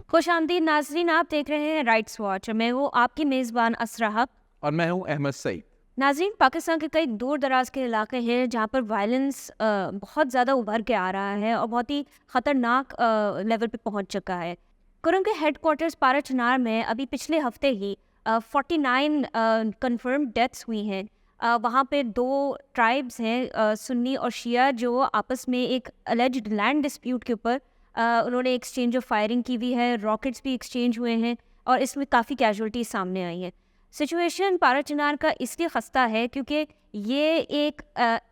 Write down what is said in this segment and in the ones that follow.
خوش آمدید ناظرین، آپ دیکھ رہے ہیں رائٹس واچ اور میں ہوں آپ کی میزبان اسرا حق اور میں ہوں احمد سعید۔ ناظرین، پاکستان کے کئی دور دراز کے علاقے ہیں جہاں پر وائلنس بہت زیادہ ابھر کے آ رہا ہے اور بہت ہی خطرناک لیول پہ پہنچ چکا ہے۔ کرم کے ہیڈ کوارٹرز پارا چنار میں ابھی پچھلے ہفتے ہی 49 کنفرم ڈیتھس ہوئی ہیں۔ وہاں پہ 2 ٹرائبس ہیں، سنی اور شیعہ، جو آپس میں ایک الیجڈ لینڈ ڈسپیوٹ کے اوپر انہوں نے ایکسچینج آف فائرنگ کی ہوئی ہے، راکٹس بھی ایکسچینج ہوئے ہیں اور اس میں کافی کیجولٹیز سامنے آئی ہیں۔ سچویشن پارا چنار کا اس لیے خستہ ہے کیونکہ یہ ایک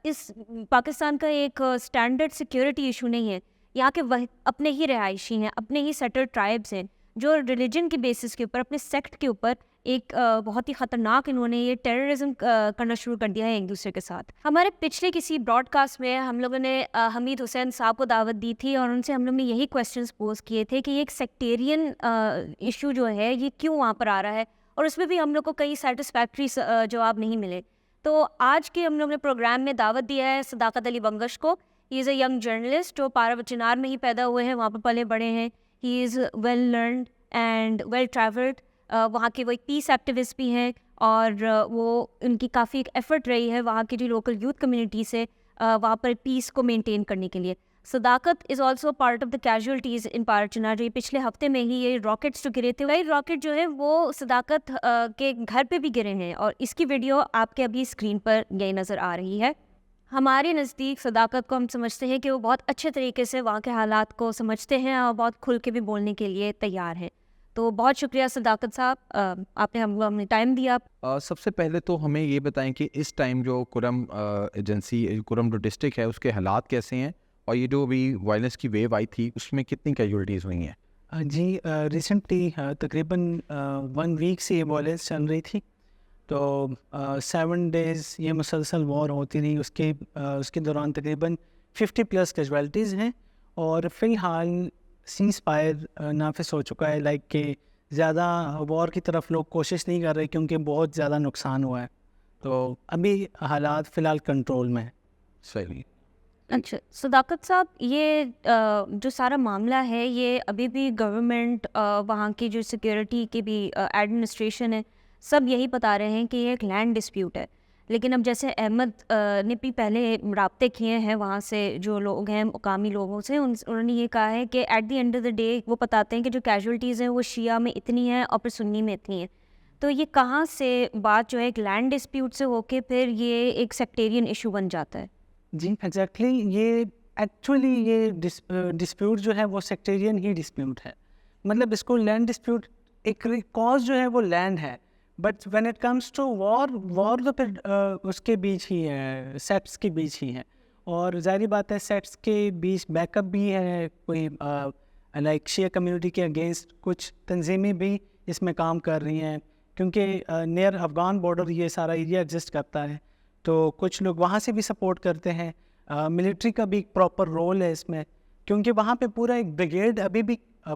اس پاکستان کا ایک اسٹینڈرڈ سیکیورٹی ایشو نہیں ہے۔ یہاں کے اپنے ہی رہائشی ہیں، اپنے ہی سیٹلڈ ٹرائبس ہیں جو ریلیجن کے بیسس کے اوپر، اپنے سیکٹ کے اوپر ایک بہت ہی خطرناک انہوں نے یہ ٹیررزم کرنا شروع کر دیا ہے ایک دوسرے کے ساتھ۔ ہمارے پچھلے کسی براڈ کاسٹ میں ہم لوگوں نے حمید حسین صاحب کو دعوت دی تھی اور ان سے ہم لوگ نے یہی کویسچنس پوز کیے تھے کہ یہ ایک سیکٹیرین ایشو جو ہے یہ کیوں وہاں پر آ رہا ہے، اور اس میں بھی ہم لوگ کو کئی سیٹسفیکٹری جواب نہیں ملے۔ تو آج کے ہم لوگ نے پروگرام میں دعوت دیا ہے صداقت علی بنگش کو۔ ہی از اے ینگ جرنلسٹ جو پارا چنار میں ہی پیدا ہوئے ہیں، وہاں پہ پلے بڑے ہیں۔ He is well learned and well travelled, وہاں کے وہ ایک پیس ایکٹیوسٹ بھی ہیں اور وہ ان کی کافی ایک ایفرٹ رہی ہے وہاں کی جو لوکل یوتھ کمیونٹی سے وہاں پر پیس کو مینٹین کرنے کے لیے۔ Sadaqat is also part of the casualties in Parachinar, جو پچھلے ہفتے میں ہی یہ راکٹس جو گرے تھے، وہی راکٹ جو ہے وہ صداقت کے گھر پہ بھی گرے ہیں اور اس کی ویڈیو آپ کے ابھی اسکرین پر یہی نظر آ رہی ہے۔ ہمارے نزدیک صداقت کو ہم سمجھتے ہیں کہ وہ بہت اچھے طریقے سے وہاں کے حالات کو سمجھتے ہیں اور بہت کھل کے بھی بولنے کے لیے تیار ہیں۔ تو بہت شکریہ صداقت صاحب، آپ نے ہمیں ٹائم دیا۔ سب سے پہلے تو ہمیں یہ بتائیں کہ اس ٹائم جو کرم ایجنسی، کرم جو ڈسٹرکٹ ہے، اس کے حالات کیسے ہیں، اور یہ جو ابھی وائلنس کی ویو آئی تھی اس میں کتنی کیجولٹیز ہوئی ہیں؟ جی، ریسنٹلی تقریباً 1 ویک سے یہ وائلنس چل رہی تھی، تو 7 ڈیز یہ مسلسل وار ہوتی رہی۔ اس کے دوران تقریباً 50+ کیجوالٹیز ہیں، اور فی الحال سیز فائر نافذ ہو چکا ہے، لائک کہ زیادہ وار کی طرف لوگ کوشش نہیں کر رہے کیونکہ بہت زیادہ نقصان ہوا ہے، تو ابھی حالات فی الحال کنٹرول میں ہیں۔ صحیح۔ اچھا صداقت صاحب، یہ جو سارا معاملہ ہے یہ ابھی بھی گورنمنٹ، وہاں کی جو سیکیورٹی کی بھی ایڈمنسٹریشن ہے، سب یہی بتا رہے ہیں کہ یہ ایک لینڈ ڈسپیوٹ ہے، لیکن اب جیسے احمد نے بھی پہلے رابطے کیے ہیں وہاں سے جو لوگ ہیں مقامی لوگوں سے، انہوں نے یہ کہا ہے کہ at the end of the day وہ بتاتے ہیں کہ جو کیجولٹیز ہیں وہ شیعہ میں اتنی ہیں اور پھر سنی میں اتنی ہیں۔ تو یہ کہاں سے بات جو ہے ایک لینڈ ڈسپیوٹ سے ہو کے پھر یہ ایک سیکٹیرین ایشو بن جاتا ہے؟ جی ایگزیکٹلی، یہ ایکچولی یہ ڈسپیوٹ جو ہے وہ سیکٹیرین ہی ڈسپیوٹ ہے۔ مطلب اس کو لینڈ ڈسپیوٹ، ایک کاز جو ہے وہ لینڈ ہے، but when it comes to war تو پھر اس کے بیچ ہی ہے، سیٹس کے بیچ ہی ہے، اور ظاہری بات ہے سیٹس کے بیچ بیک اپ بھی ہے، کوئی لائک شیعہ کمیونٹی کے اگینسٹ کچھ تنظیمیں بھی اس میں کام کر رہی ہیں، کیونکہ نیئر افغان بارڈر یہ سارا ایریا ایگزسٹ کرتا ہے، تو کچھ لوگ وہاں سے بھی سپورٹ کرتے ہیں۔ ملٹری کا بھی ایک پراپر رول ہے اس میں، کیونکہ وہاں پہ پورا ایک بریگیڈ ابھی بھی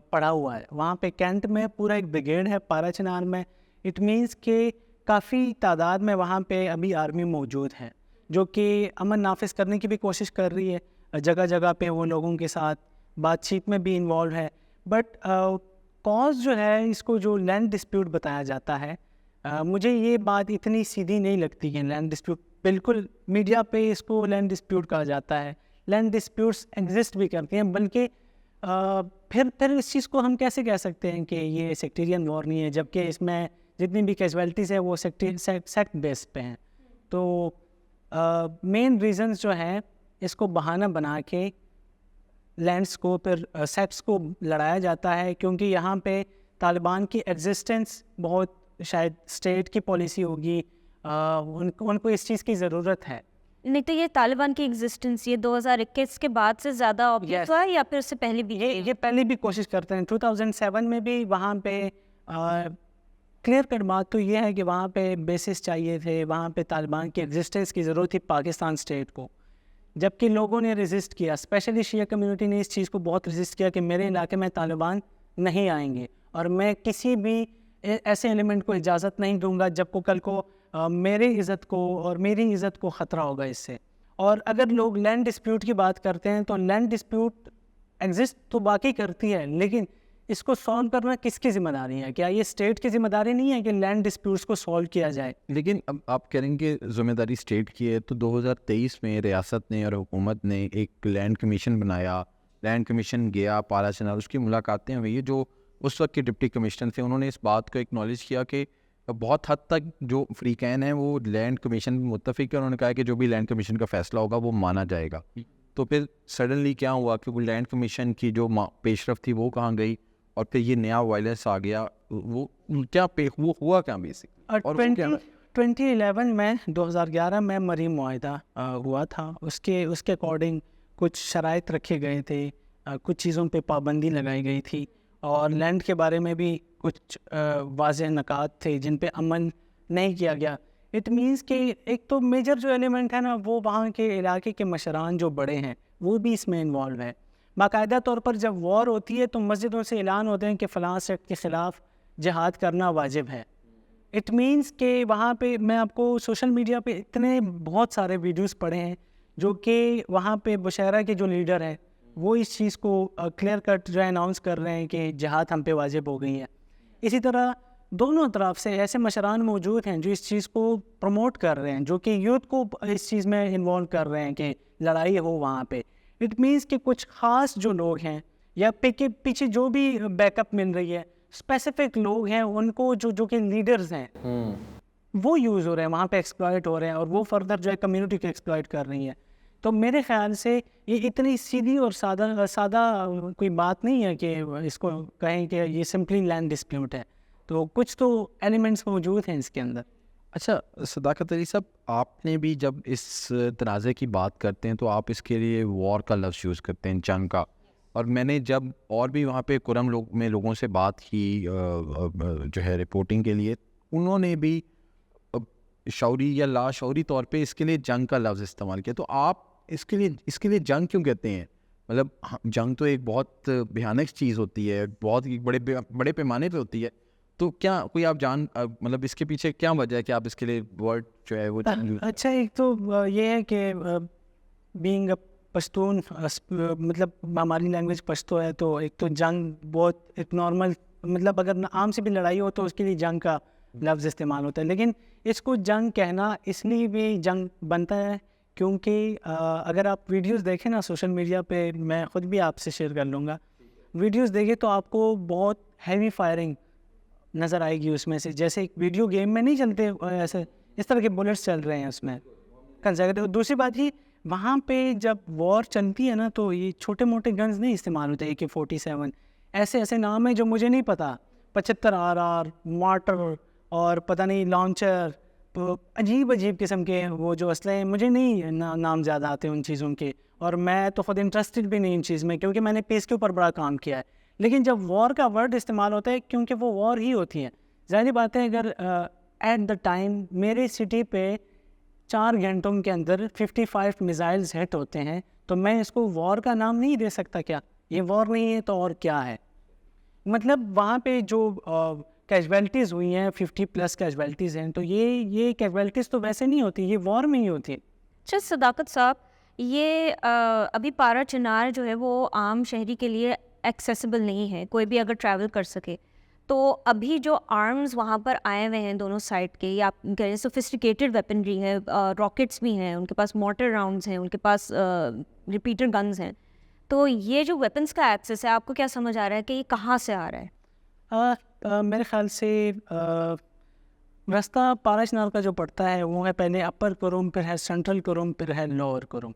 پڑا ہوا ہے، وہاں پہ کینٹ میں پورا ایک بریگیڈ ہے پارا چنار میں۔ اٹ مینس کہ کافی تعداد میں وہاں پہ ابھی آرمی موجود ہے جو کہ امن نافذ کرنے کی بھی کوشش کر رہی ہے، جگہ جگہ پہ وہ لوگوں کے ساتھ بات چیت میں بھی انوالو ہے۔ بٹ کاز جو ہے اس کو جو لینڈ ڈسپیوٹ بتایا جاتا ہے، مجھے یہ بات اتنی سیدھی نہیں لگتی ہے۔ لینڈ ڈسپیوٹ بالکل میڈیا پہ اس کو لینڈ ڈسپیوٹ کہا جاتا ہے، لینڈ ڈسپیوٹس ایگزسٹ بھی کرتے ہیں، بلکہ پھر اس چیز کو ہم کیسے کہہ سکتے ہیں کہ یہ سیکٹیرین وار نہیں ہے، جبکہ اس میں جتنی بھی کیجوالٹیز ہیں وہ سیکٹ بیس پہ ہیں۔ تو مین ریزنز جو ہیں اس کو بہانہ بنا کے لینڈس کو پھر سیکٹس کو لڑایا جاتا ہے، کیونکہ یہاں پہ طالبان کی ایگزسٹنس بہت شاید اسٹیٹ کی پالیسی ہوگی، ان کو اس چیز کی ضرورت ہے۔ نہیں تو یہ طالبان کی ایگزسٹنس یہ 2021 کے بعد سے زیادہ آبویس ہوا ہے یا پھر اس سے پہلے بھی؟ یہ پہلے بھی کوشش کرتے ہیں، 2007 میں بھی وہاں پہ کلیئر کٹ بات تو یہ ہے کہ وہاں پہ بیسس چاہیے تھے، وہاں پہ طالبان کی ایگزسٹنس کی ضرورت تھی پاکستان اسٹیٹ کو، جبکہ لوگوں نے ریزسٹ کیا، اسپیشلی شیعہ کمیونٹی نے اس چیز کو بہت ریزسٹ کیا کہ میرے علاقے میں طالبان نہیں آئیں گے، اور میں کسی بھی ایسے ایلیمنٹ کو اجازت نہیں دوں گا جب کو کل کو میری عزت کو اور میری عزت کو خطرہ ہوگا اس سے۔ اور اگر لوگ لینڈ ڈسپیوٹ کی بات کرتے ہیں تو لینڈ ڈسپیوٹ ایگزسٹ تو باقی کرتی ہے، لیکن اس کو سالو کرنا کس کی ذمہ داری ہے؟ کیا یہ اسٹیٹ کی ذمہ داری نہیں ہے کہ لینڈ ڈسپیوٹس کو سالو کیا جائے؟ لیکن اب آپ کہہ رہے ہیں کہ ذمہ داری اسٹیٹ کی ہے، تو 2023 میں ریاست نے اور حکومت نے ایک لینڈ کمیشن بنایا، لینڈ کمیشن گیا پارا چنار، اس کی ملاقاتیں ہوئی، جو اس وقت کے ڈپٹی کمشنر تھے انہوں نے اس بات کو اکنالج کیا کہ بہت حد تک جو فریقین ہیں وہ لینڈ کمیشن میں متفق ہے، انہوں نے کہا کہ جو بھی لینڈ کمیشن کا فیصلہ ہوگا وہ مانا جائے گا. تو پھر سڈنلی کیا ہوا کہ وہ لینڈ کمیشن کی جو پیش رفت تھی وہ کہاں گئی، اور پھر یہ نیا وائلنس آ گیا، وہ کیا وہ ہوا کیا بیسکلی؟ اور 2011 میں 2011 میں مریم معاہدہ ہوا تھا، اس کے اکارڈنگ کچھ شرائط رکھے گئے تھے، کچھ چیزوں پہ پابندی لگائی گئی تھی، اور لینڈ کے بارے میں بھی کچھ واضح نکات تھے جن پہ عمل نہیں کیا گیا. اٹ مینس کہ ایک تو میجر جو ایلیمنٹ ہے نا، وہ وہاں کے علاقے کے مشران جو بڑے ہیں وہ بھی اس میں انوالو ہیں. باقاعدہ طور پر جب وار ہوتی ہے تو مسجدوں سے اعلان ہوتے ہیں کہ فلاں سیکٹ کے خلاف جہاد کرنا واجب ہے. اٹ مینس کہ وہاں پہ میں آپ کو سوشل میڈیا پہ اتنے بہت سارے ویڈیوز پڑھے ہیں جو کہ وہاں پہ بشیرہ کے جو لیڈر ہیں وہ اس چیز کو کلیئر کٹ جو ہے اناؤنس کر رہے ہیں کہ جہاد ہم پہ واجب ہو گئی ہے. اسی طرح دونوں طرف سے ایسے مشران موجود ہیں جو اس چیز کو پروموٹ کر رہے ہیں، جو کہ یوتھ کو اس چیز میں انوالو کر رہے ہیں کہ لڑائی ہو وہاں پہ. اٹ مینس کہ کچھ خاص جو لوگ ہیں یا پیچھے جو بھی بیک اپ مل رہی ہے، اسپیسیفک لوگ ہیں ان کو جو کہ لیڈرز ہیں وہ یوز ہو رہے ہیں، وہاں پہ ایکسپلائٹ ہو رہے ہیں، اور وہ فردر جو ہے کمیونٹی کو ایکسپلائٹ کر رہی ہیں. تو میرے خیال سے یہ اتنی سیدھی اور سادہ کوئی بات نہیں ہے کہ اس کو کہیں کہ یہ سمپلی لینڈ ڈسپیوٹ ہے. تو کچھ تو ایلیمنٹس موجود ہیں اس کے اندر. اچھا صداقت علی صاحب، آپ نے بھی جب اس تنازع کی بات کرتے ہیں تو آپ اس کے لیے وار کا لفظ یوز کرتے ہیں، جنگ کا. اور میں نے جب اور بھی وہاں پہ کرم میں لوگوں سے بات کی جو ہے رپورٹنگ کے لیے، انہوں نے بھی شعوری یا لاشعوری طور پہ اس کے لیے جنگ کا لفظ استعمال کیا. تو آپ اس کے لیے جنگ کیوں کہتے ہیں؟ مطلب جنگ تو ایک بہت بھیانک چیز ہوتی ہے، بہت بڑے پیمانے پہ ہوتی ہے. تو کیا کوئی آپ مطلب اس کے پیچھے کیا وجہ ہے کہ آپ اس کے لیے ورڈ جو ہے وہ؟ اچھا، ایک تو یہ ہے کہ بینگ اے پشتون، مطلب ہماری لینگویج پشتو ہے، تو ایک تو جنگ بہت ایک نارمل، مطلب اگر عام سے بھی لڑائی ہو تو اس کے لیے جنگ کا لفظ استعمال ہوتا ہے. لیکن اس کو جنگ کہنا اس لیے بھی جنگ بنتا ہے کیونکہ اگر آپ ویڈیوز دیکھیں نا سوشل میڈیا پہ، میں خود بھی آپ سے شیئر کر لوں گا، ویڈیوز دیکھیں تو آپ کو بہت ہیوی فائرنگ نظر آئے گی اس میں سے. جیسے ایک ویڈیو گیم میں نہیں چلتے ایسے، اس طرح کے بلٹس چل رہے ہیں اس میں کنزیکٹو. دوسری بات یہ، وہاں پہ جب وار چلتی ہے نا تو یہ چھوٹے موٹے گنز نہیں استعمال ہوتے، AK-47 ایسے نام ہیں جو مجھے نہیں پتا، 75 RR مارٹر اور پتہ نہیں لانچر، تو عجیب قسم کے وہ جو اسلحے ہیں، مجھے نہیں نام زیادہ آتے ان چیزوں کے، اور میں تو خود انٹرسٹڈ بھی نہیں ان چیز میں کیونکہ میں نے پیس کے اوپر بڑا کام کیا ہے. لیکن جب وار کا ورڈ استعمال ہوتا ہے کیونکہ وہ وار ہی ہوتی ہے، ظاہری بات ہے. اگر ایٹ دا ٹائم میری سٹی پہ 4 گھنٹوں کے اندر 55 میزائلز ہٹ ہوتے ہیں تو میں اس کو وار کا نام نہیں دے سکتا. کیا یہ وار نہیں ہے تو اور کیا ہے؟ مطلب وہاں پہ جو کیجویلٹیز ہوئی ہیں 50+ کیجویلٹیز ہیں، تو یہ کیجویلٹیز تو ویسے نہیں ہوتی، یہ وار میں ہی ہوتی ہے. اچھا صداقت صاحب، یہ ابھی پارا چنار جو ہے وہ عام شہری کے لیے ایکسیسیبل نہیں ہے، کوئی بھی اگر ٹریول کر سکے. تو ابھی جو آرمز وہاں پر آئے ہوئے ہیں دونوں سائڈ کے، یا آپ کہہ رہے سوفسٹیکیٹڈ ویپنری ہے، راکٹس بھی ہیں ان کے پاس، مارٹر راؤنڈز ہیں ان کے پاس، ریپیٹر گنز ہیں. تو یہ جو ویپنس کا ایکسیس ہے، آپ کو کیا سمجھ آ رہا ہے کہ یہ کہاں سے آ رہا ہے؟ میرے خیال سے راستہ پارا چنار کا جو پڑتا ہے وہ ہے پہلے اپر کرم، پھر ہے سینٹرل کرم، پھر ہے لوور کرم.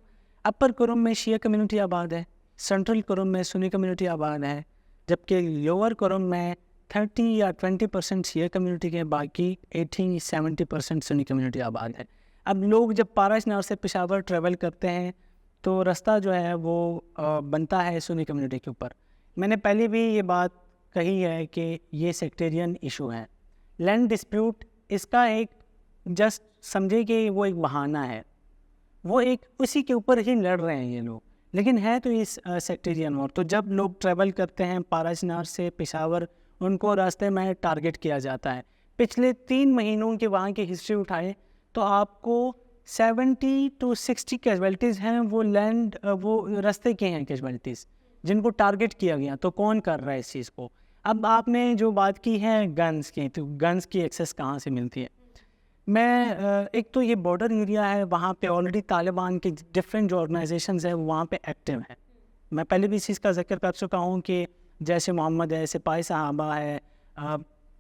اپر کرم میں شیعہ کمیونٹی آباد ہے، سینٹرل کرم میں سنی کمیونٹی آباد ہے، جبکہ لوور کرم میں 30 یا 20% شیعہ کمیونٹی کے، باقی 80-70% سنی کمیونٹی آباد ہے. اب لوگ جب پارا چنار سے پشاور ٹریول کرتے ہیں تو راستہ جو ہے وہ بنتا ہے سنی کمیونٹی کے اوپر. میں نے پہلے بھی یہ بات کہی ہے کہ یہ سیکٹیرین ایشو ہے. لینڈ ڈسپیوٹ اس کا ایک جسٹ سمجھے کہ وہ ایک بہانہ ہے، وہ ایک اسی کے اوپر ہی لڑ رہے ہیں یہ لوگ، لیکن ہے تو اس سیکٹیرین وار. تو جب لوگ ٹریول کرتے ہیں پارا چنار سے پشاور، ان کو راستے میں ٹارگٹ کیا جاتا ہے. پچھلے 3 مہینوں کے وہاں کی ہسٹری اٹھائے تو آپ کو 70 to 60 کیجویلٹیز ہیں، وہ راستے کے ہیں کیجویلٹیز جن کو ٹارگٹ کیا گیا. تو کون کر رہا ہے اس چیز کو؟ اب آپ نے جو بات کی ہے گنز کی، تو گنز کی ایکسیس کہاں سے ملتی ہے؟ میں ایک تو یہ بارڈر ایریا ہے، وہاں پہ آلریڈی طالبان کے ڈفرینٹ جو آرگنائزیشنز ہیں وہ وہاں پہ ایکٹیو ہیں. میں پہلے بھی اس چیز کا ذکر کر چکا ہوں کہ جیسے محمد ہے، سپاہی صحابہ ہے،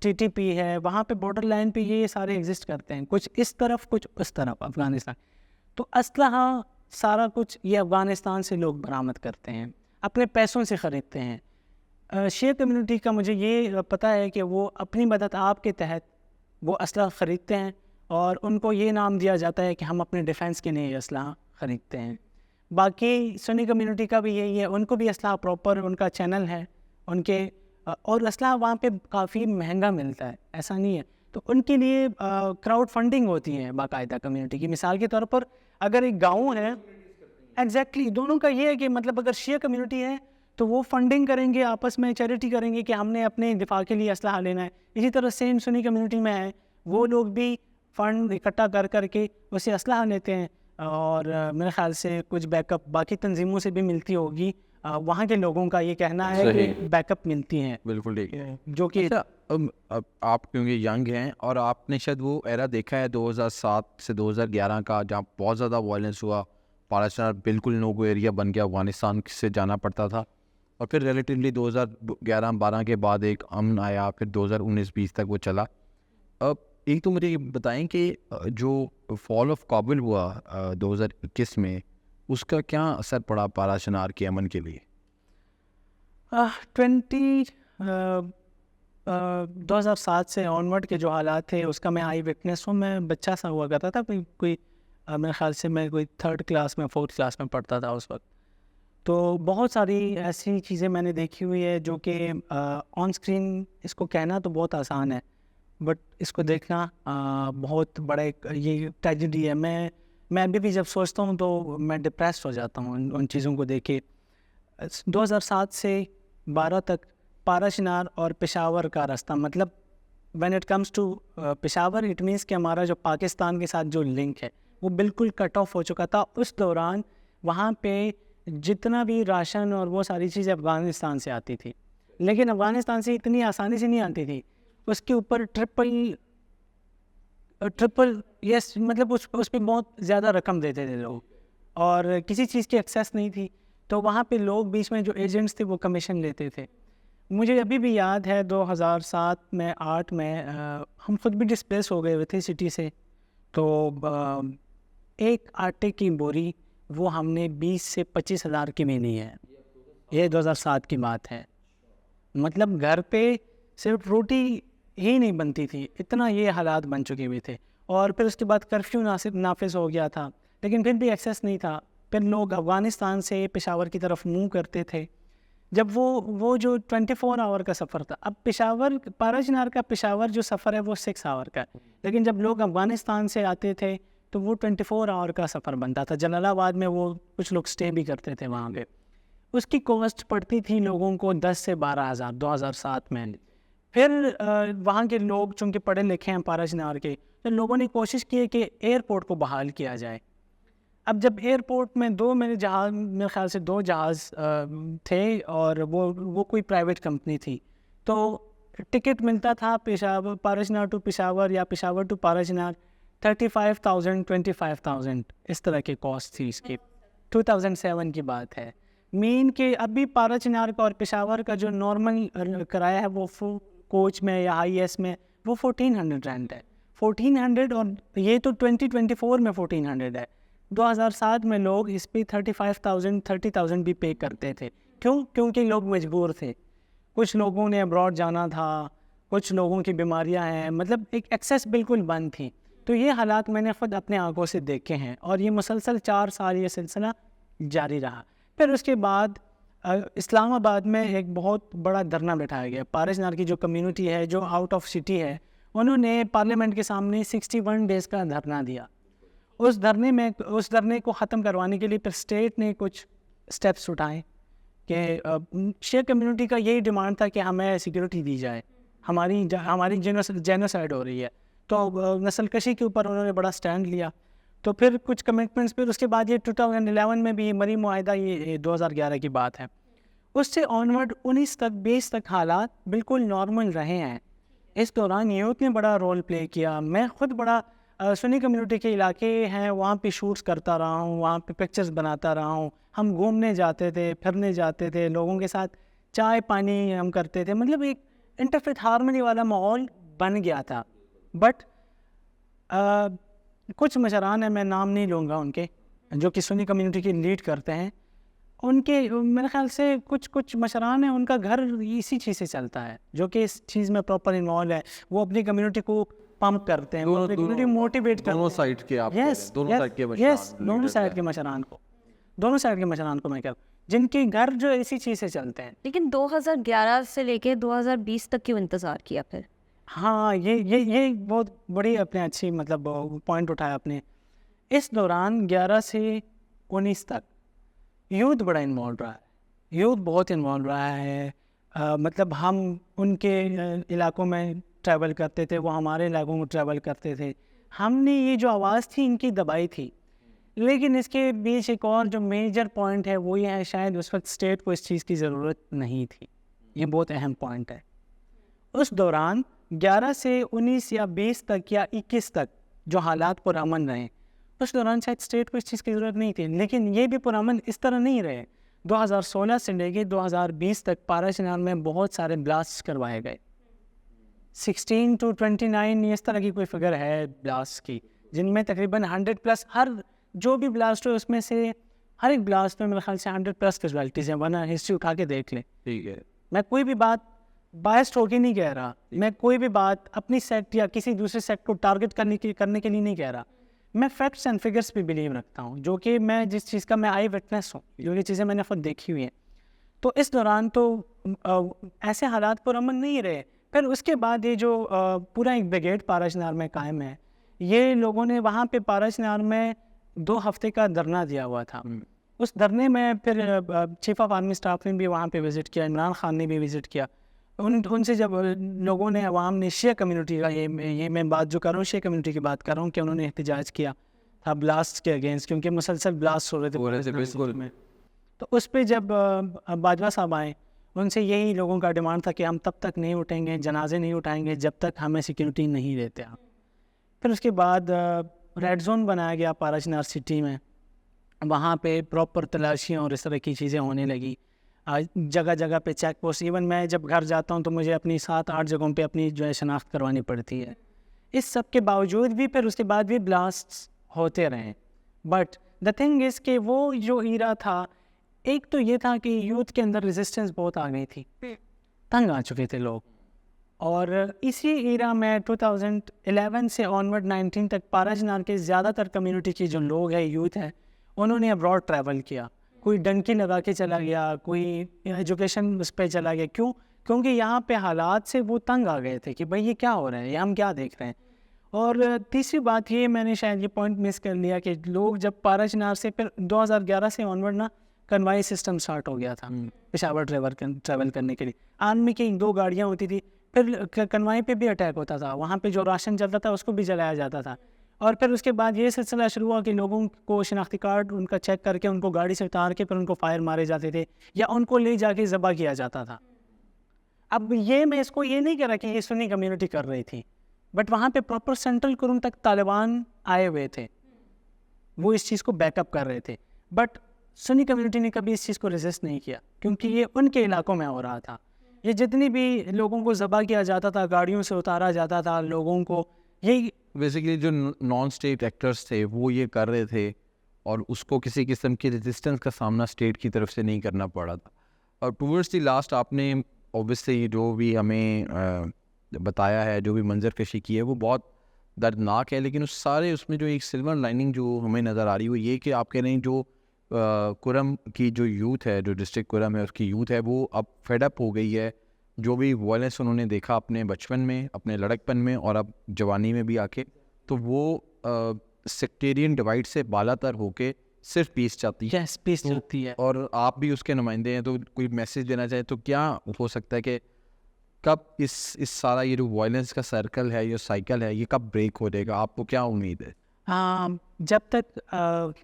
TTP ہے، وہاں پہ بارڈر لائن پہ یہ سارے ایگزسٹ کرتے ہیں، کچھ اس طرف کچھ اس طرف افغانستان. تو اسلحہ سارا کچھ یہ افغانستان سے لوگ برآمد کرتے ہیں، اپنے پیسوں سے خریدتے ہیں. شیعہ کمیونٹی کا مجھے یہ پتہ ہے کہ وہ اپنی مدد آپ کے تحت وہ اسلحہ خریدتے ہیں، اور ان کو یہ نام دیا جاتا ہے کہ ہم اپنے ڈیفینس کے لیے یہ اسلحہ خریدتے ہیں. باقی سنی کمیونٹی کا بھی یہی ہے، ان کو بھی اسلحہ پراپر ان کا چینل ہے ان کے، اور اسلحہ وہاں پہ کافی مہنگا ملتا ہے، ایسا نہیں ہے. تو ان کے لیے کراؤڈ فنڈنگ ہوتی ہے باقاعدہ کمیونٹی کی. مثال کے طور پر اگر ایک گاؤں ہے، ایگزیکٹلی دونوں کا یہ ہے کہ مطلب اگر شیعہ کمیونٹی ہے تو وہ فنڈنگ کریں گے، آپس میں چیریٹی کریں گے کہ ہم نے اپنے دفاع کے لیے اسلحہ لینا ہے. اسی طرح سیم سنی کمیونٹی میں ہے، وہ لوگ بھی فنڈ اکٹھا کر کے اسے اسلحہ لیتے ہیں، اور میرے خیال سے کچھ بیک اپ باقی تنظیموں سے بھی ملتی ہوگی. وہاں کے لوگوں کا یہ کہنا ہے کہ بیک اپ ملتی ہیں. بالکل ٹھیک ہے. جو کہ آپ کیونکہ ینگ ہیں اور آپ نے شاید وہ ایرا دیکھا ہے 2007 سے 2011 کا، جہاں بہت زیادہ وائلنس ہوا، پاکستان بالکل نو گو ایریا بن گیا، افغانستان سے جانا پڑتا تھا، اور پھر ریلیٹیولی 2011-12 کے بعد ایک امن آیا، پھر 2019-20 تک وہ چلا. اب ایک تو مجھے یہ بتائیں کہ جو فال آف کابل ہوا 2021 میں، اس کا کیا اثر پڑا پارا شنار کے امن کے لیے؟ 2007 سے آنورڈ کے جو حالات تھے اس کا میں آئی وٹنس ہوں. میں بچہ سا ہوا کرتا تھا، کوئی میرے خیال سے میں کوئی 3rd کلاس میں 4th کلاس میں پڑھتا تھا اس وقت. تو بہت ساری ایسی چیزیں میں نے دیکھی ہوئی ہے جو کہ آن اسکرین اس کو کہنا تو بہت آسان ہے، بٹ اس کو دیکھنا بہت بڑا ایک یہ ٹریجڈی ہے. میں ابھی بھی جب سوچتا ہوں تو میں ڈپریسڈ ہو جاتا ہوں ان چیزوں کو دیکھ کے. 2007 سے 12 تک پارا شنار اور پشاور کا راستہ، مطلب when it comes to Peshawar it means کہ ہمارا جو پاکستان کے ساتھ جو لنک ہے وہ بالکل کٹ آف ہو چکا تھا. اس دوران وہاں پہ جتنا بھی راشن اور وہ ساری چیزیں افغانستان سے آتی تھی، لیکن افغانستان سے اتنی آسانی سے نہیں آتی تھی. اس کے اوپر ٹرپل یس مطلب اس پہ بہت زیادہ رقم دیتے تھے لوگ، اور کسی چیز کی ایکسیس نہیں تھی. تو وہاں پہ لوگ بیچ میں جو ایجنٹس تھے وہ کمیشن لیتے تھے. مجھے ابھی بھی یاد ہے 2007 میں 8 میں ہم خود بھی ڈسپلیس ہو گئے ہوئے تھے سٹی سے. تو ایک آٹے کی بوری وہ ہم نے 20 سے 25 ہزار کی میں لی ہے. یہ 2007 کی بات ہے. مطلب گھر پہ صرف روٹی ہی نہیں بنتی تھی، اتنا یہ حالات بن چکے ہوئے تھے. اور پھر اس کے بعد کرفیو نافذ ہو گیا تھا، لیکن پھر بھی ایکسیس نہیں تھا. پھر لوگ افغانستان سے پشاور کی طرف موو کرتے تھے. جب وہ جو 24 آور کا سفر تھا، اب پشاور پارا شنار کا پشاور جو سفر ہے وہ 6 آور کا ہے، لیکن جب لوگ افغانستان سے آتے تھے تو وہ 24 آور کا سفر بنتا تھا. جلال آباد میں وہ کچھ لوگ سٹے بھی کرتے تھے وہاں پہ. اس کی کاسٹ پڑتی تھی لوگوں کو 10 سے 12 ہزار 2007 میں. پھر وہاں کے لوگ چونکہ پڑھے لکھے ہیں پارا شنار کے، تو لوگوں نے کوشش کی کہ ایئرپورٹ کو بحال کیا جائے. اب جب ایئرپورٹ میں میرے خیال سے 2 جہاز تھے، اور وہ کوئی پرائیویٹ کمپنی تھی، تو ٹکٹ ملتا تھا پارا شنار ٹو پشاور یا پشاور ٹو پارا شنار 35,000 25,000 اس طرح کی کاسٹ تھی اس کی. 2007 کی بات ہے. مین کہ ابھی پارا شنار کا اور پشاور کا جو نارمل کرایہ ہے وہ کوچ میں یا آئی ایس میں وہ 1400 رینٹ ہے. 1400، اور یہ تو 2024 میں 1400 ہے. 2007 میں لوگ اس پہ 35,000 30,000 بھی پے کرتے تھے. کیونکہ لوگ مجبور تھے. کچھ لوگوں نے ابراڈ جانا تھا، کچھ لوگوں کی بیماریاں ہیں، مطلب ایک ایکسیس بالکل بند تھی. تو یہ حالات میں نے خود اپنے آنکھوں سے دیکھے ہیں، اور یہ مسلسل 4 سال یہ سلسلہ جاری رہا. پھر اس کے بعد اسلام آباد میں ایک بہت بڑا دھرنا بٹھایا گیا. پارا شنار کی جو کمیونٹی ہے جو آؤٹ آف سٹی ہے، انہوں نے پارلیمنٹ کے سامنے 61 ڈیز کا دھرنا دیا. اس دھرنے کو ختم کروانے کے لیے پھر اسٹیٹ نے کچھ اسٹیپس اٹھائے کہ شیعہ کمیونٹی کا یہی ڈیمانڈ تھا کہ ہمیں سیکورٹی دی جائے، ہماری جینوسائڈ ہو رہی ہے. تو نسل کشی کے اوپر انہوں نے بڑا سٹینڈ لیا. تو پھر کچھ کمٹمنٹس، پھر اس کے بعد یہ 2011 میں بھی مری معاہدہ، یہ 2011 کی بات ہے، اس سے آنورڈ 19 تک 20 تک حالات بالکل نارمل رہے ہیں. اس دوران یوتھ نے بڑا رول پلے کیا. میں خود بڑا سنی کمیونٹی کے علاقے ہیں وہاں پہ شوٹس کرتا رہا ہوں, وہاں پہ پکچرز بناتا رہا ہوں. ہم گھومنے جاتے تھے, پھرنے جاتے تھے, لوگوں کے ساتھ چائے پانی ہم کرتے تھے. مطلب ایک انٹرفیتھ ہارمنی والا ماحول بن گیا تھا. بٹ کچھ مشران ہیں, میں نام نہیں لوں گا ان کے, جو کہ سنی کمیونٹی کی لیڈ کرتے ہیں, ان کے میرے خیال سے کچھ مشران ہیں ان کا گھر اسی چیز سے چلتا ہے, جو کہ اس چیز میں پراپر انوالو ہے. وہ اپنی کمیونٹی کو پمپ کرتے ہیں, وہ اپنی کمیونٹی موٹیویٹ کرتے ہیں. دونوں سائڈ کے آپ دونوں سائڈ کے مشران کو, دونوں سائڈ کے مشران کو میں کہتا ہوں, جن کے گھر جو اسی چیز سے چلتے ہیں. لیکن 2011 سے لے کے 2020 تک کیوں انتظار کیا پھر؟ ہاں, یہ بہت بڑی اپنے اچھی مطلب پوائنٹ اٹھایا آپ نے. اس دوران 11 سے 19 تک یوتھ بڑا انوالو رہا ہے, یوتھ بہت انوالو رہا ہے. مطلب ہم ان کے علاقوں میں ٹریول کرتے تھے, وہ ہمارے علاقوں میں ٹریول کرتے تھے. ہم نے یہ جو آواز تھی ان کی دبائی تھی. لیکن اس کے بیچ ایک اور جو میجر پوائنٹ ہے وہ یہ ہے, شاید اس وقت اسٹیٹ کو اس چیز کی ضرورت نہیں تھی. یہ بہت اہم پوائنٹ ہے. اس دوران 11 سے 19 یا 20 تک یا 21 تک جو حالات پرامن رہے, اس دوران شاید اسٹیٹ کو اس چیز کی ضرورت نہیں تھی. لیکن یہ بھی پرامن اس طرح نہیں رہے. 2016 سے لے کے 2020 تک پارا چنار میں بہت سارے بلاسٹ کروائے گئے. 16 to 29 اس طرح کی کوئی فگر ہے بلاسٹ کی, جن میں تقریباً 100+, ہر جو بھی بلاسٹ ہوئے اس میں سے ہر ایک بلاسٹ میں میرے خیال سے 100+ کیجویلٹیز ہیں. ورنہ ہسٹری اٹھا کے دیکھ لیں. ٹھیک ہے, میں کوئی بھی بات بائسڈ ہو کے نہیں کہہ رہا, میں کوئی بھی بات اپنی سیٹ یا کسی دوسرے سیٹ کو ٹارگٹ کرنے کے لیے نہیں کہہ رہا. میں فیکٹس اینڈ فگرس پہ بلیو رکھتا ہوں, جو کہ میں جس چیز کا میں آئی وٹنس ہوں, جو یہ چیزیں میں نے خود دیکھی ہوئی ہیں. تو اس دوران تو ایسے حالات پرامن نہیں رہے. پھر اس کے بعد یہ جو پورا ایک بریگیڈ پارا چنار میں قائم ہے, یہ لوگوں نے وہاں پہ پارا چنار میں 2 ہفتے کا دھرنا دیا ہوا تھا. اس دھرنے میں پھر چیف آف آرمی اسٹاف نے بھی وہاں پہ وزٹ کیا, عمران خان نے بھی وزٹ کیا. ان سے جب لوگوں نے, عوام نے, شیعہ کمیونٹی کا, یہ میں بات جو کر رہا ہوں شیعہ کمیونٹی کی بات کر رہا ہوں, کہ انہوں نے احتجاج کیا تھا بلاسٹ کے اگینسٹ, کیونکہ مسلسل بلاسٹ ہو رہے تھے بالکل میں. تو اس پہ جب باجوہ صاحب آئے, ان سے یہی لوگوں کا ڈیمانڈ تھا کہ ہم تب تک نہیں اٹھیں گے, جنازے نہیں اٹھائیں گے جب تک ہمیں سیکورٹی نہیں دیتے آپ. پھر اس کے بعد ریڈ زون بنایا گیا پارا چنار سٹی میں. وہاں پہ پراپر تلاشیاں اور اس طرح کی چیزیں ہونے لگی. جگہ جگہ پہ چیک پوسٹ, ایون میں جب گھر جاتا ہوں تو مجھے اپنی 7-8 جگہوں پہ اپنی جو ہے شناخت کروانی پڑتی ہے. اس سب کے باوجود بھی پھر اس کے بعد بھی بلاسٹس ہوتے رہے. بٹ دا تھنگ از کہ وہ جو ایرا تھا, ایک تو یہ تھا کہ یوتھ کے اندر ریزسٹنس بہت آ گئی تھی, تنگ آ چکے تھے لوگ. اور اسی ایرا میں 2011 سے آنورڈ 19 تک پارا چنار کے زیادہ تر کمیونٹی کی جو لوگ ہیں, یوتھ ہے, انہوں نے ابراڈ ٹریول کیا. کوئی ڈنکی لگا کے چلا گیا, کوئی ایجوکیشن اس پہ چلا گیا. کیونکہ یہاں پہ حالات سے وہ تنگ آ گئے تھے کہ بھائی یہ کیا ہو رہا ہے, یہ ہم کیا دیکھ رہے ہیں. اور تیسری بات یہ, میں نے شاید یہ پوائنٹ مس کر لیا کہ لوگ جب پارا چنار سے پھر 2011 سے آنورڈ نا کنوائی سسٹم سٹارٹ ہو گیا تھا پشاور ٹریول کرنے کے لیے. آرمی کی 2 گاڑیاں ہوتی تھی, پھر کنوائی پہ بھی اٹیک ہوتا تھا, وہاں پہ جو راشن چلتا تھا اس کو بھی جلایا جاتا تھا. اور پھر اس کے بعد یہ سلسلہ شروع ہوا کہ لوگوں کو شناختی کارڈ ان کا چیک کر کے ان کو گاڑی سے اتار کے پھر ان کو فائر مارے جاتے تھے, یا ان کو لے جا کے ذبح کیا جاتا تھا. اب یہ میں اس کو یہ نہیں کہہ رہا کہ یہ سنی کمیونٹی کر رہی تھی, بٹ وہاں پہ پراپر سینٹرل کرم تک طالبان آئے ہوئے تھے, وہ اس چیز کو بیک اپ کر رہے تھے. بٹ سنی کمیونٹی نے کبھی اس چیز کو ریزسٹ نہیں کیا, کیونکہ یہ ان کے علاقوں میں ہو رہا تھا. یہ جتنی بھی لوگوں کو ذبح کیا جاتا تھا, گاڑیوں سے اتارا جاتا تھا لوگوں کو, یہی بیسیکلی جو نان اسٹیٹ ایکٹرس تھے وہ یہ کر رہے تھے, اور اس کو کسی قسم کی ریزسٹنس کا سامنا اسٹیٹ کی طرف سے نہیں کرنا پڑا تھا. اور ٹورڈس دی لاسٹ آپ نے اوبیسلی جو بھی ہمیں بتایا ہے, جو بھی منظر کشی کی ہے, وہ بہت دردناک ہے. لیکن اس میں جو ایک سلور لائننگ جو ہمیں نظر آ رہی ہے وہ یہ کہ آپ کہہ رہے ہیں جو کرم کی جو یوتھ ہے, جو ڈسٹرکٹ کرم ہے اس کی یوتھ ہے, وہ اب فیڈ اپ ہو گئی ہے. جو بھی وائلنس انہوں نے دیکھا اپنے بچپن میں, اپنے لڑکپن میں, اور اب جوانی میں بھی آ کے, تو وہ سیکٹیرین ڈیوائڈ سے بالا تر ہو کے صرف پیس چاہتی ہے. پیس چاہتی ہے. اور آپ بھی اس کے نمائندے ہیں, تو کوئی میسیج دینا چاہیں تو کیا ہو سکتا ہے کہ کب اس سارا یہ جو وائلنس کا سرکل ہے, یہ سائیکل ہے, یہ کب بریک ہو جائے گا؟ آپ کو کیا امید ہے؟ جب تک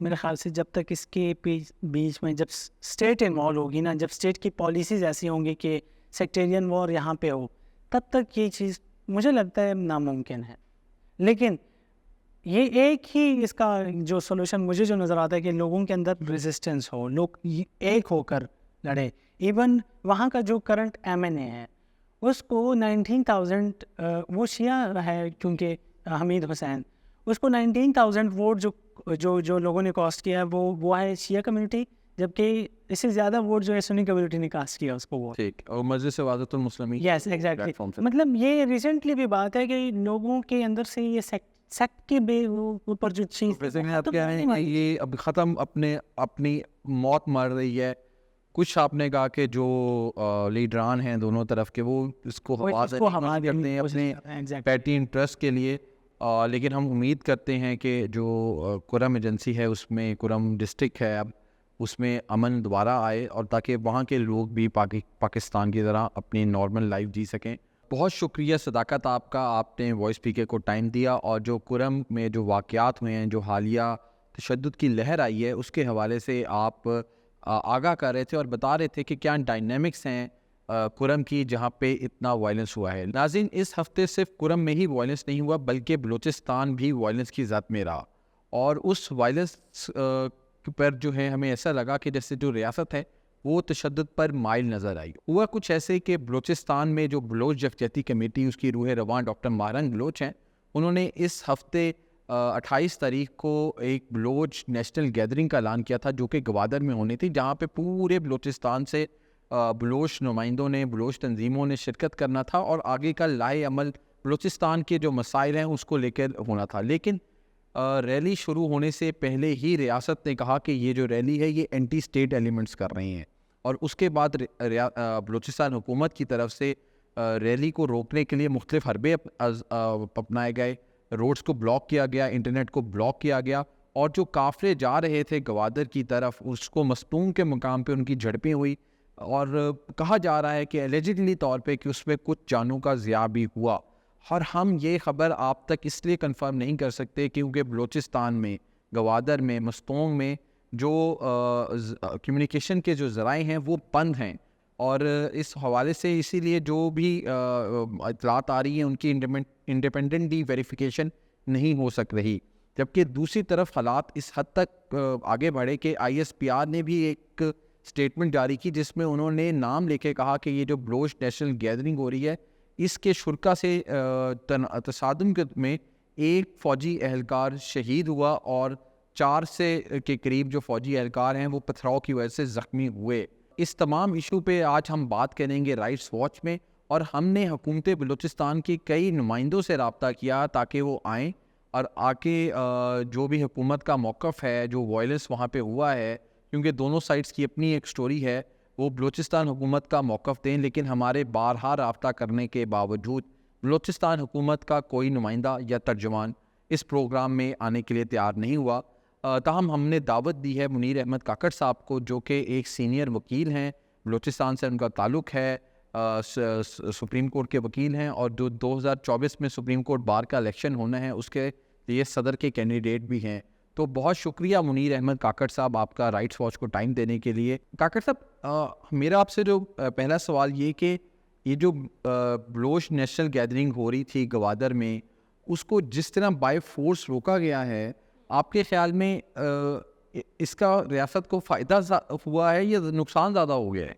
میرے خیال سے جب تک اس کے بیچ میں جب اسٹیٹ انوالو ہوگی نا، جب اسٹیٹ کی پالیسیز ایسی ہوں گی کہ سیکٹیرین وار یہاں پہ ہو، تب تک یہ چیز مجھے لگتا ہے ناممکن ہے. لیکن یہ ایک ہی اس کا جو سولوشن مجھے جو نظر آتا ہے کہ لوگوں کے اندر ریزسٹنس ہو، لوگ ایک ہو کر لڑے. ایون وہاں کا جو کرنٹ MNA ہے اس کو 19,000 وہ شیعہ ہے کیونکہ حمید حسین، اس کو 19,000 ووٹ جو لوگوں نے کاسٹ کیا ہے وہ ہے شیعہ کمیونٹی، جبکہ اس سے زیادہ ووٹ جو ہے سنی کمیونٹی نے کاسٹ کیا اس کو ووٹ. ٹھیک. اور مجلس وحدت المسلمین یس ایگزیکٹلی. پلیٹ فارم سے مطلب یہ ریسنٹلی بھی بات ہے کہ لوگوں کے اندر سے یہ سیکٹ کے اوپر جو چیز بیسیکلی آپ کیا ہے یہ اب ختم اپنی موت مر رہی ہے. کچھ آپ نے کہا کہ جو لیڈران ہیں دونوں طرف کے وہ اس کو ہوا کرتے ہیں اپنے پیٹی انٹرسٹ کے لیے. لیکن ہم امید کرتے ہیں کہ جو کرم ایجنسی ہے اس میں کرم ڈسٹرکٹ ہے اب اس میں امن دوبارہ آئے اور تاکہ وہاں کے لوگ بھی پاکستان کی طرح اپنی نارمل لائف جی سکیں. بہت شکریہ صداقت آپ کا، آپ نے وائس اسپیکر کو ٹائم دیا اور جو کرم میں جو واقعات ہوئے ہیں، جو حالیہ تشدد کی لہر آئی ہے اس کے حوالے سے آپ آگاہ کر رہے تھے اور بتا رہے تھے کہ کیا ڈائنامکس ہیں کرم کی جہاں پہ اتنا وائلنس ہوا ہے. ناظرین، اس ہفتے صرف کرم میں ہی وائلنس نہیں ہوا بلکہ بلوچستان بھی وائلنس کی ذات میں رہا، اور اس وائلنس پر جو ہے ہمیں ایسا لگا کہ جیسے جو ریاست ہے وہ تشدد پر مائل نظر آئی. ہوا کچھ ایسے کہ بلوچستان میں جو بلوچ یکجہتی کمیٹی اس کی روح رواں ڈاکٹر ماہرنگ بلوچ ہیں، انہوں نے اس ہفتے 28 تاریخ کو ایک بلوچ نیشنل گیدرنگ کا اعلان کیا تھا جو کہ گوادر میں ہونی تھی، جہاں پہ پورے بلوچستان سے بلوچ نمائندوں نے، بلوچ تنظیموں نے شرکت کرنا تھا اور آگے کا لائحہ عمل بلوچستان کے جو مسائل ہیں اس کو لے کر ہونا تھا. لیکن ریلی شروع ہونے سے پہلے ہی ریاست نے کہا کہ یہ جو ریلی ہے یہ اینٹی اسٹیٹ ایلیمنٹس کر رہے ہیں، اور اس کے بعد بلوچستان حکومت کی طرف سے ریلی کو روکنے کے لیے مختلف حربے اپنائے گئے. روڈز کو بلاک کیا گیا، انٹرنیٹ کو بلاک کیا گیا، اور جو قافلے جا رہے تھے گوادر کی طرف اس کو مستونگ کے مقام پہ ان کی جھڑپیں ہوئی، اور کہا جا رہا ہے کہ ایلیجڈلی طور پہ کہ اس میں کچھ جانوں کا ضیاع بھی ہوا. اور ہم یہ خبر آپ تک اس لیے کنفرم نہیں کر سکتے کیونکہ بلوچستان میں، گوادر میں، مستونگ میں جو کمیونیکیشن کے جو ذرائع ہیں وہ بند ہیں، اور اس حوالے سے اسی لیے جو بھی اطلاعات آ رہی ہیں ان کی انڈیپینڈنٹلی ویریفیکیشن نہیں ہو سک رہی. جبکہ دوسری طرف حالات اس حد تک آگے بڑھے کہ ISPR نے بھی ایک اسٹیٹمنٹ جاری کی جس میں انہوں نے نام لے کے کہا کہ یہ جو بلوچ نیشنل گیدرنگ ہو رہی ہے اس کے شرکا سے تصادم میں ایک فوجی اہلکار شہید ہوا اور 4 کے قریب جو فوجی اہلکار ہیں وہ پتھراؤ کی وجہ سے زخمی ہوئے. اس تمام ایشو پہ آج ہم بات کریں گے رائٹس واچ میں، اور ہم نے حکومت بلوچستان کی کئی نمائندوں سے رابطہ کیا تاکہ وہ آئیں اور آ کے جو بھی حکومت کا موقف ہے، جو وائلنس وہاں پہ ہوا ہے، کیونکہ دونوں سائڈز کی اپنی ایک سٹوری ہے، وہ بلوچستان حکومت کا موقف دیں. لیکن ہمارے بارہا رابطہ کرنے کے باوجود بلوچستان حکومت کا کوئی نمائندہ یا ترجمان اس پروگرام میں آنے کے لیے تیار نہیں ہوا. تاہم ہم نے دعوت دی ہے منیر احمد کاکڑ صاحب کو، جو کہ ایک سینئر وکیل ہیں، بلوچستان سے ان کا تعلق ہے، سپریم کورٹ کے وکیل ہیں، اور جو 2024 میں سپریم کورٹ بار کا الیکشن ہونا ہے اس کے لیے صدر کے کینڈیڈیٹ بھی ہیں. تو بہت شکریہ منیر احمد کاکڑ صاحب آپ کا رائٹس واچ کو ٹائم دینے کے لیے. کاکڑ صاحب، میرا آپ سے جو پہلا سوال یہ کہ یہ جو بلوچ نیشنل گیدرنگ ہو رہی تھی گوادر میں، اس کو جس طرح بائی فورس روکا گیا ہے، آپ کے خیال میں اس کا ریاست کو فائدہ ہوا ہے یا نقصان زیادہ ہو گیا ہے؟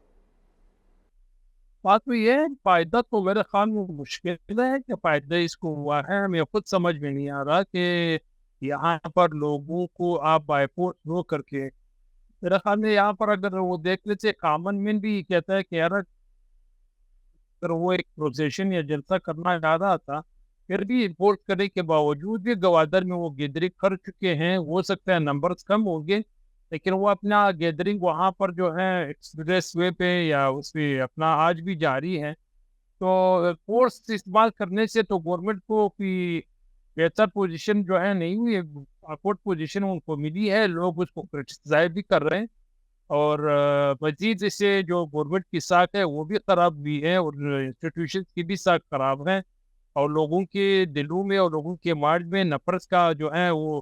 بات میں یہ ہے، فائدہ تو میرے خیال میں مشکل ہے کہ فائدہ اس کو ہوا ہے. ہمیں خود سمجھ میں نہیں آ رہا کہ یہاں پر لوگوں کو آپ بائی فورس رو کر کے، میرے خیال میں یہاں پر اگر وہ دیکھ لیتے کامن مین بھی کہتا ہے کہ یار اگر وہ ایک پروسیشن یا جلسہ کرنا چاہ رہا تھا، پھر بھی فورس کرنے کے باوجود بھی گوادر میں وہ گیدرنگ کر چکے ہیں. ہو سکتا ہے نمبرز کم ہوں گے لیکن وہ اپنا گیدرنگ وہاں پر جو ہے ایکسپریس وے پہ یا اس پہ اپنا آج بھی جاری ہے. تو فورس استعمال کرنے سے تو گورنمنٹ کو کوئی بہتر پوزیشن جو ہے نہیں ہوئی، آکورڈ پوزیشن ان کو ملی ہے. لوگ اس کو کرٹیسائز بھی کر رہے ہیں، اور مزید اس سے جو گورنمنٹ کی ساکھ ہے وہ بھی خراب بھی ہے، اور انسٹیٹیوشنز کی بھی ساکھ خراب ہے، اور لوگوں کے دلوں میں اور لوگوں کے مائنڈ میں نفرت کا جو ہے وہ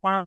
5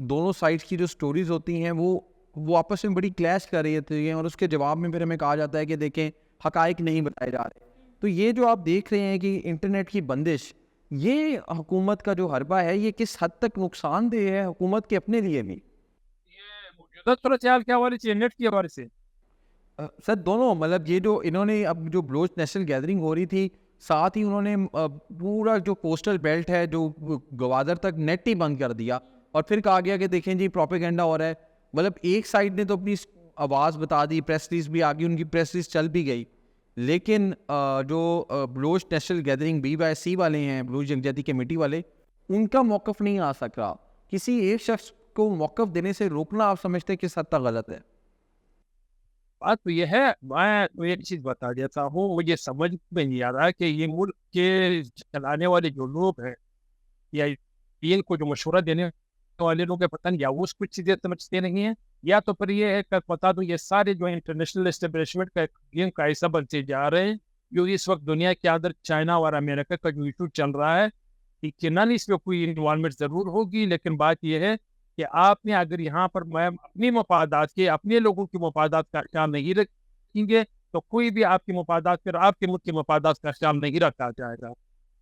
دونوں سائڈ کی جو سٹوریز ہوتی ہیں وہ آپس میں بڑی کلیش کر رہی ہوتی ہیں, اور اس کے جواب میں پھر ہمیں کہا جاتا ہے کہ دیکھیں حقائق نہیں بتائے جا رہے. تو یہ جو آپ دیکھ رہے ہیں کہ انٹرنیٹ کی بندش, یہ حکومت کا جو حربہ ہے, یہ کس حد تک نقصان دہ ہے حکومت کے اپنے لیے بھی؟ یہ موجودہ صورتحال کے حوالے سے, نیٹ کے حوالے سے سر دونوں, مطلب یہ جو انہوں نے اب جو بلوچ نیشنل گیدرنگ ہو رہی تھی, ساتھ ہی انہوں نے پورا جو کوسٹل بیلٹ ہے جو گوادر تک نیٹ ہی بند کر دیا, اور پھر کہا گیا کہ دیکھیں جی پروپیگنڈا ہو رہا ہے. مطلب ایک سائڈ نے تو اپنی آواز بتا دی, پریس ریلیز بھی آ گئی, ان کی پریس ریلیز چل بھی گئی, لیکن جو بلوچ نیشنل گیدرنگ BYC والے ہیں, بلوچ جنگجاتی کمیٹی والے, ان کا موقف نہیں آ سکا. کسی ایک شخص کو موقف دینے سے روکنا آپ سمجھتے ہیں کس حد تک غلط ہے؟ بات تو یہ ہے, میں تو ایک چیز بتا دیتا ہوں, مجھے سمجھ میں نہیں آ رہا کہ یہ ملک کے چلانے والے جو لوگ ہیں یا ان کو جو مشورہ دینے والے لوگ ہیں, پتہ نہیں یا وہ کچھ چیزیں سمجھتے نہیں ہیں, یا تو پھر یہ ہے کہ بتا دوں یہ سارے جو انٹرنیشنل اسٹیبلشمنٹ کا گیم کا حصہ بنتے جا رہے ہیں. جو اس وقت دنیا کے اندر چائنا اور امریکہ کا جو ایشو چل رہا ہے, یقیناً اس میں کوئی انوالومنٹ ضرور ہوگی, لیکن بات یہ ہے کہ آپ نے اگر یہاں پر میں اپنی مفادات کے, اپنے لوگوں کی مفادات کا خیال نہیں رکھیں گے تو کوئی بھی آپ کی مفادات پر آپ کے ملک کی مفادات کا خیال نہیں رکھا جائے گا.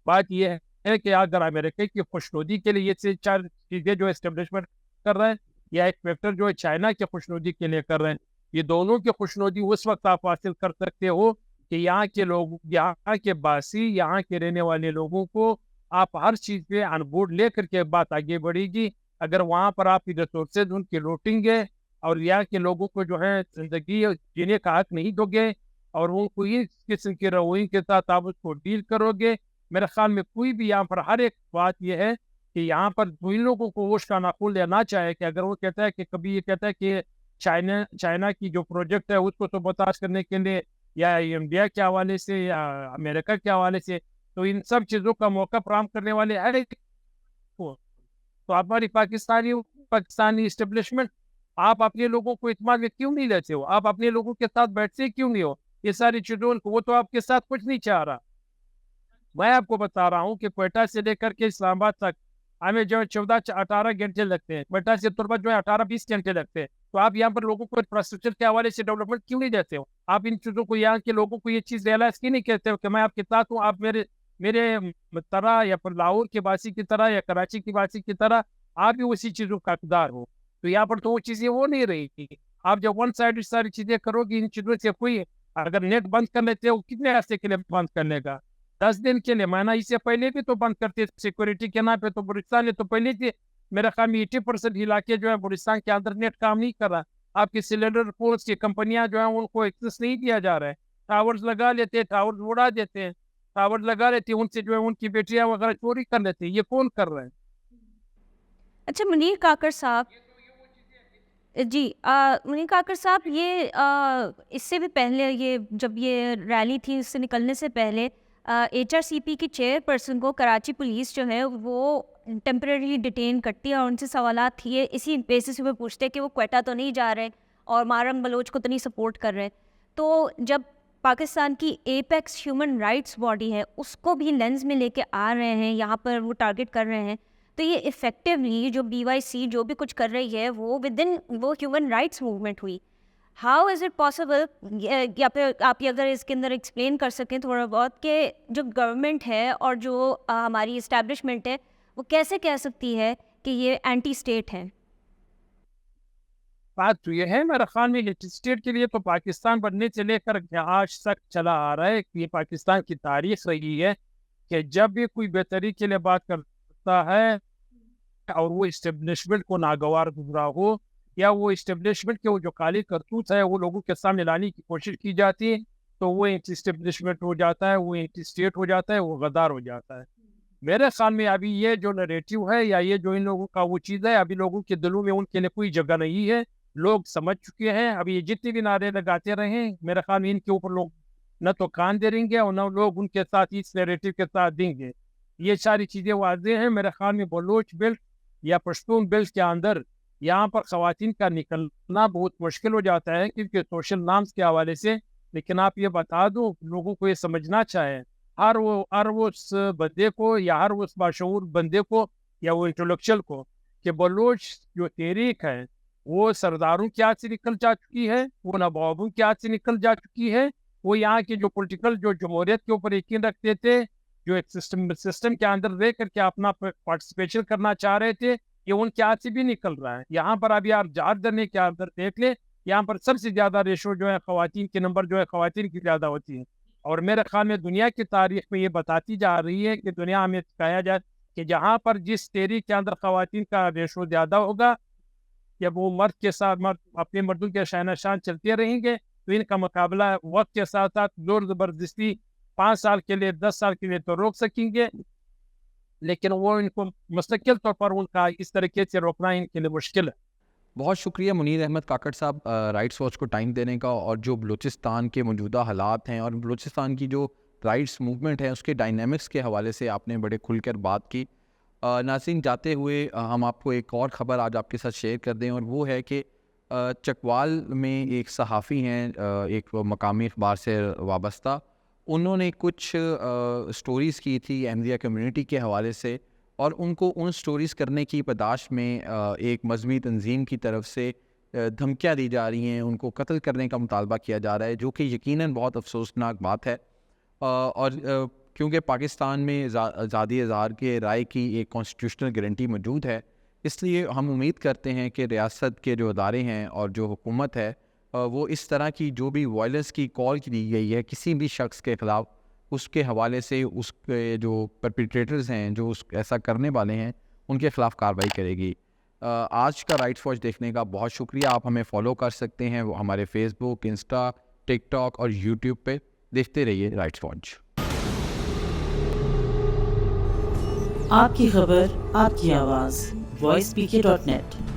بات یہ ہے کہ اگر امریکہ کی خوشنودی کے لیے یہ چار چیزیں جو اسٹیبلشمنٹ کر رہے ہیں, یا ایک فیکٹر جو ہے چائنا کی خوشنودی کے لیے کر رہے ہیں, یہ دونوں کی خوشنودی اس وقت آپ حاصل کر سکتے ہو کہ یہاں کے لوگ, یہاں کے باسی, یہاں کے رہنے والے لوگوں کو آپ ہر چیز پہ آن بورڈ لے کر کے بات آگے بڑھے گی. اگر وہاں پر آپ کی ریسورسز ان کے لوٹیں گے اور یہاں کے لوگوں کو جو ہے زندگی جینے کا حق نہیں دو گے, اور ان کو اس قسم کے رویے کے ساتھ آپ اس کو ڈیل کرو گے, میرے خیال میں کوئی بھی یہاں پر, ہر ایک بات یہ ہے کہ یہاں پر ان لوگوں کو ہوش کا ناخن لینا چاہے کہ اگر وہ کہتا ہے کہ کبھی یہ کہتا ہے کہ چائنا کی جو پروجیکٹ ہے اس کو سبوتاژ کرنے کے لیے یا انڈیا کے حوالے سے یا امریکہ کے حوالے سے, تو ان سب چیزوں کا موقع فراہم کرنے والے ہر ایک کو, تو ہماری پاکستانی اسٹیبلشمنٹ, آپ اپنے لوگوں کو اعتماد میں کیوں نہیں لیتے ہو؟ آپ اپنے لوگوں کے ساتھ بیٹھتے کیوں نہیں ہو؟ یہ ساری چیزوں کو, وہ تو آپ کے ساتھ کچھ نہیں چاہ رہا. میں آپ کو بتا رہا ہوں کہ کوئٹہ سے لے کر کے اسلام آباد تک ہمیں جو 14-18 گھنٹے لگتے ہیں, کوئٹہ سے تربت جو ہے 18-20 گھنٹے لگتے ہیں. تو آپ یہاں پر لوگوں کو انفراسٹرکچر کے حوالے سے ڈیولپمنٹ کیوں نہیں دیتے ہو؟ آپ ان چیزوں کو, یہاں کے لوگوں کو یہ چیز ریئلائز کیوں نہیں کہتے ہو کہ میں آپ کے ساتھ ہوں, آپ میرے طرح, یا پھر لاہور کے باسی کی طرح, یا کراچی کی باسی کی طرح آپ بھی اسی چیزوں کا حقدار ہو. تو یہاں پر تو وہ چیزیں ہو نہیں رہی تھی. آپ جب ون سائڈ ساری چیزیں کرو گی, ان چیزوں سے کوئی, اگر نیٹ بند کر لیتے ہو, کتنے عرصے کے لیے بند کرنے کا؟ 10 دن کے لیے, مہینہ اس سے پہلے بھی تو بند کرتے سیکورٹی کے نام پہ. تو بلوچستان نے تو پہلے تھے, میرا خیال میں 80% علاقے جو ہے بلوچستان کے اندر نیٹ کام نہیں کر رہا. آپ کی سیلولر فونس کی کمپنیاں جو ہیں ان کو ایکسس نہیں دیا جا رہا ہے, ٹاورز لگا لیتے, ٹاورز اڑا دیتے ہیں, ٹاور لگا لیتے ہیں, ان سے جو ہے ان کی بیٹریاں وغیرہ چوری کر لیتے ہیں. یہ کون کر رہے ہیں؟ اچھا منیر کاکڑ صاحب, جی منیر کاکڑ صاحب, یہ اس سے بھی پہلے, یہ جب یہ ریلی تھی اس سے نکلنے سے پہلے HRCP کی چیئر پرسن کو کراچی پولیس جو ہے وہ ٹیمپریریلی ڈیٹین کرتی ہے, اور ان سے سوالات تھے اسی بیسس پہ پوچھتے کہ وہ کوئٹہ تو نہیں جا رہے اور مارنگ بلوچ کو تو نہیں سپورٹ کر رہے. تو جب پاکستان کی ایپیکس ہیومن رائٹس باڈی ہے اس کو بھی لینز میں لے کے آ رہے ہیں, یہاں پر وہ ٹارگٹ کر رہے ہیں, تو یہ افیکٹولی جو BYC جو بھی کچھ کر رہی ہے وہ ود ان وہ ہیومن رائٹس موومنٹ ہوئی. ہاؤ از اٹ پاسبل, یا پھر آپ اگر اس کے اندر ایکسپلین کر سکیں تھوڑا بہت کہ جو گورنمنٹ ہے اور جو ہماری اسٹیبلشمنٹ ہے وہ کیسے کہہ سکتی ہے کہ یہ اینٹی اسٹیٹ ہے؟ بات تو یہ ہے, میرا خیال میں اسٹیٹ کے لیے تو پاکستان بننے سے لے کر آج تک چلا آ رہا ہے. یہ پاکستان کی تاریخ رہی ہے کہ جب بھی کوئی بہتری کے لیے بات کرتا ہے اور وہ اسٹیبلشمنٹ کو ناگوار گزرا ہو, یا وہ اسٹیبلشمنٹ کے وہ جو کالی کرتوت ہے وہ لوگوں کے سامنے لانے کی کوشش کی جاتی ہے, تو وہ اینٹی اسٹیبلشمنٹ ہو جاتا ہے, وہ اینٹی اسٹیٹ ہو جاتا ہے, وہ غدار ہو جاتا ہے. میرے خیال میں ابھی یہ جو نریٹیو ہے یا یہ جو ان لوگوں کا وہ چیز ہے, ابھی لوگوں کے دلوں میں ان کے لیے کوئی جگہ نہیں ہے. لوگ سمجھ چکے ہیں. ابھی یہ جتنے بھی نعرے لگاتے رہیں, میرے خیال میں ان کے اوپر لوگ نہ تو کان دے رہیں گے اور نہ لوگ ان کے ساتھ اس نیریٹو کے ساتھ دیں گے. یہ ساری چیزیں واضح ہیں. میرے خیال میں بلوچ بیلٹ یا پشتون بیلٹ کے اندر یہاں پر خواتین کا نکلنا بہت مشکل ہو جاتا ہے کیونکہ سوشل نارمز کے حوالے سے. لیکن آپ یہ بتا دو, لوگوں کو یہ سمجھنا چاہے, ہر وہ اس بندے کو یا ہر اس باشعور بندے کو یا وہ انٹلیکچوئل کو کہ بلوچ جو تحریک ہے وہ سرداروں کے ہاتھ سے نکل جا چکی ہے, وہ نوابوں کے ہاتھ سے نکل جا چکی ہے, وہ یہاں کے جو پولیٹیکل جو جمہوریت کے اوپر یقین رکھتے تھے, جو ایک سسٹم کے اندر رہ کر کے اپنا پارٹیسپیشن کرنا چاہ رہے تھے, یہ ان کے ہاتھ سے بھی نکل رہا ہے. یہاں پر ابھی آپ جھارکھنڈ کے اندر دیکھ لیں, یہاں پر سب سے زیادہ ریشو جو ہے خواتین کے نمبر جو ہے خواتین کی زیادہ ہوتی ہے. اور میرے خیال میں دنیا کی تاریخ میں یہ بتاتی جا رہی ہے کہ دنیا میں کہا جائے کہ جہاں پر جس تحریک کے اندر خواتین کا ریشو زیادہ ہوگا, جب وہ مرد کے ساتھ اپنے مردوں کے شانہ شان چلتے رہیں گے, تو ان کا مقابلہ وقت کے ساتھ ساتھ زور زبردستی 5 سال کے لیے 10 سال کے لیے تو روک سکیں گے, لیکن وہ ان کو مستقل طور پر ان کا اس طریقے سے روکنا ان کے لیے مشکل ہے. بہت شکریہ منیر احمد کاکڑ صاحب رائٹس واچ کو ٹائم دینے کا, اور جو بلوچستان کے موجودہ حالات ہیں اور بلوچستان کی جو رائٹس موومنٹ ہے اس کے ڈائنامکس کے حوالے سے آپ نے بڑے کھل کر بات کی. ناظرین, جاتے ہوئے ہم آپ کو ایک اور خبر آج آپ کے ساتھ شیئر کر دیں, اور وہ ہے کہ چکوال میں ایک صحافی ہیں ایک مقامی اخبار سے وابستہ, انہوں نے کچھ سٹوریز کی تھی احمدیہ کمیونٹی کے حوالے سے, اور ان کو ان سٹوریز کرنے کی پداش میں ایک مذہبی تنظیم کی طرف سے دھمکیاں دی جا رہی ہیں, ان کو قتل کرنے کا مطالبہ کیا جا رہا ہے, جو کہ یقیناً بہت افسوسناک بات ہے. اور کیونکہ پاکستان میں آزادی اظہار کے رائے کی ایک کانسٹیٹیوشنل گارنٹی موجود ہے, اس لیے ہم امید کرتے ہیں کہ ریاست کے جو ادارے ہیں اور جو حکومت ہے وہ اس طرح کی جو بھی وائلنس کی کال دی گئی ہے کسی بھی شخص کے خلاف, اس کے حوالے سے اس کے جو پرپیٹریٹرز ہیں, جو ایسا کرنے والے ہیں, ان کے خلاف کارروائی کرے گی. آج کا رائٹس واچ دیکھنے کا بہت شکریہ. آپ ہمیں فالو کر سکتے ہیں ہمارے فیس بک, انسٹا, ٹک ٹاک اور یوٹیوب پہ. دیکھتے رہیے رائٹس واچ. آپ کی خبر آپ کی آواز voicepk.net